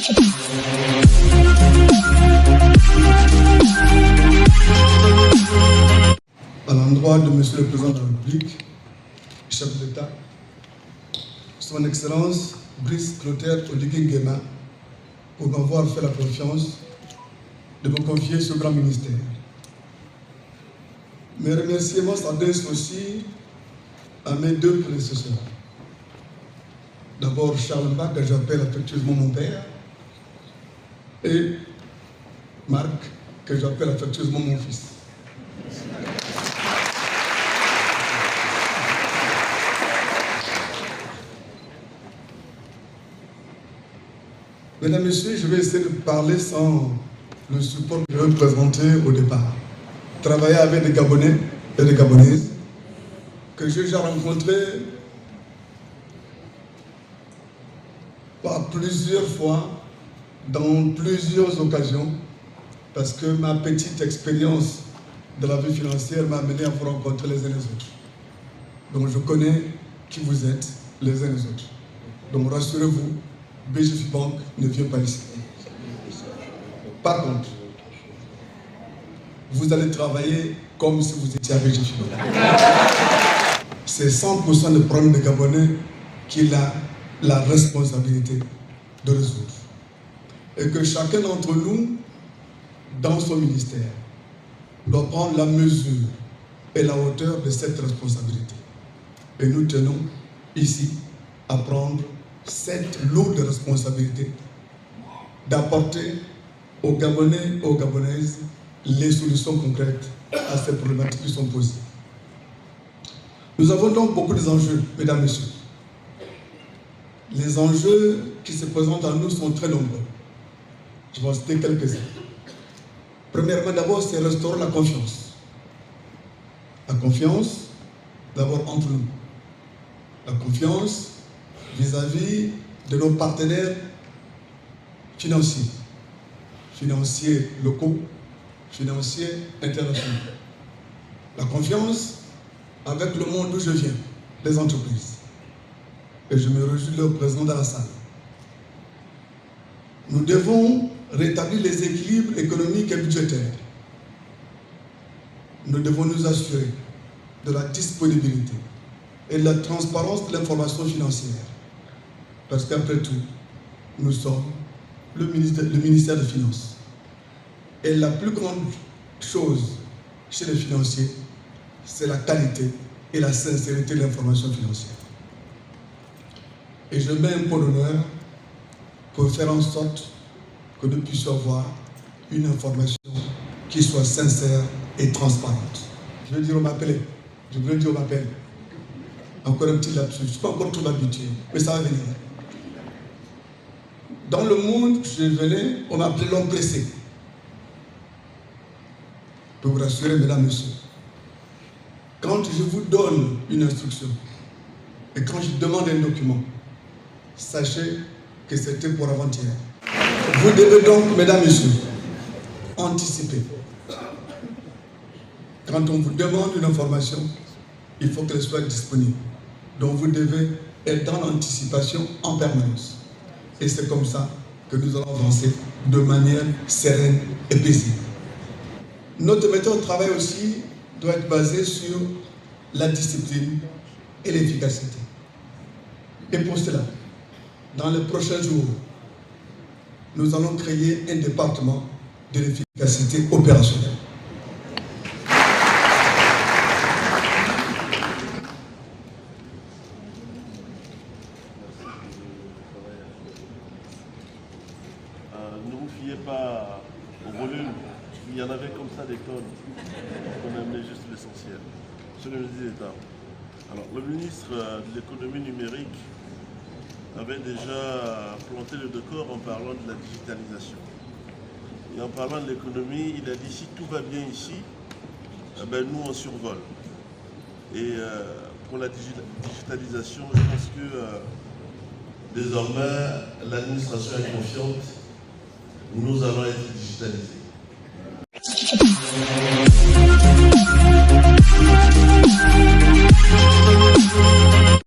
À l'endroit de Monsieur le Président de la République, chef d'État, Son Excellence Brice Clotaire Oligui Nguema, pour m'avoir fait la confiance de me confier ce grand ministère. Mes remerciements s'adressent aussi à mes deux prédécesseurs. D'abord Charles Mbak, que j'appelle affectueusement mon père, et Marc, que j'appelle affectueusement mon fils. Mesdames, Messieurs, je vais essayer de parler sans le support que je vais présenter au départ. Travailler avec des Gabonais et des Gabonaises que j'ai déjà rencontrés plusieurs fois, dans plusieurs occasions, parce que ma petite expérience de la vie financière m'a amené à vous rencontrer les uns les autres. Donc je connais qui vous êtes les uns les autres. Donc rassurez-vous, BGF Bank ne vient pas ici. Par contre, vous allez travailler comme si vous étiez à BGF Bank. C'est 100% des problèmes des Gabonais qu'il a la responsabilité de résoudre. Et que chacun d'entre nous, dans son ministère, doit prendre la mesure et la hauteur de cette responsabilité. Et nous tenons ici à prendre cette lourde responsabilité d'apporter aux Gabonais et aux Gabonaises les solutions concrètes à ces problématiques qui sont posées. Nous avons donc beaucoup d'enjeux, mesdames et messieurs. Les enjeux qui se présentent à nous sont très nombreux. Je vais en citer quelques-uns. Premièrement, d'abord, c'est restaurer la confiance. La confiance, d'abord entre nous. La confiance vis-à-vis de nos partenaires financiers. Financiers locaux, financiers internationaux. La confiance avec le monde d'où je viens, les entreprises. Et je me réjouis de leur présence dans la salle. Nous devons rétablir les équilibres économiques et budgétaires. Nous devons nous assurer de la disponibilité et de la transparence de l'information financière. Parce qu'après tout, nous sommes le ministère des Finances. Et la plus grande chose chez les financiers, c'est la qualité et la sincérité de l'information financière. Et je mets un point d'honneur pour faire en sorte que nous puissions avoir une information qui soit sincère et transparente. Je veux dire, on m'appelait. Je veux dire, on m'appelle. Encore un petit lapsus. Je ne suis pas encore trop habitué, mais ça va venir. Dans le monde, je venais, on m'appelait l'homme pressé. Pour vous rassurer, mesdames, messieurs, quand je vous donne une instruction et quand je demande un document, sachez que c'était pour avant-hier. Vous devez donc, mesdames, messieurs, anticiper. Quand on vous demande une information, il faut qu'elle soit disponible. Donc vous devez être dans l'anticipation en permanence. Et c'est comme ça que nous allons avancer de manière sereine et paisible. Notre méthode de travail aussi doit être basée sur la discipline et l'efficacité. Et pour cela, dans les prochains jours, nous allons créer un département de l'efficacité opérationnelle. Ne vous fiez pas au volume. Il y en avait comme ça des tonnes. On amenait juste l'essentiel. Monsieur le ministre d'État. Alors, le ministre de l'économie numérique avait déjà planté le décor en parlant de la digitalisation. Et en parlant de l'économie, il a dit si tout va bien ici, ben nous on survole. Et pour la digitalisation, je pense que désormais l'administration est confiante, nous allons être digitalisés.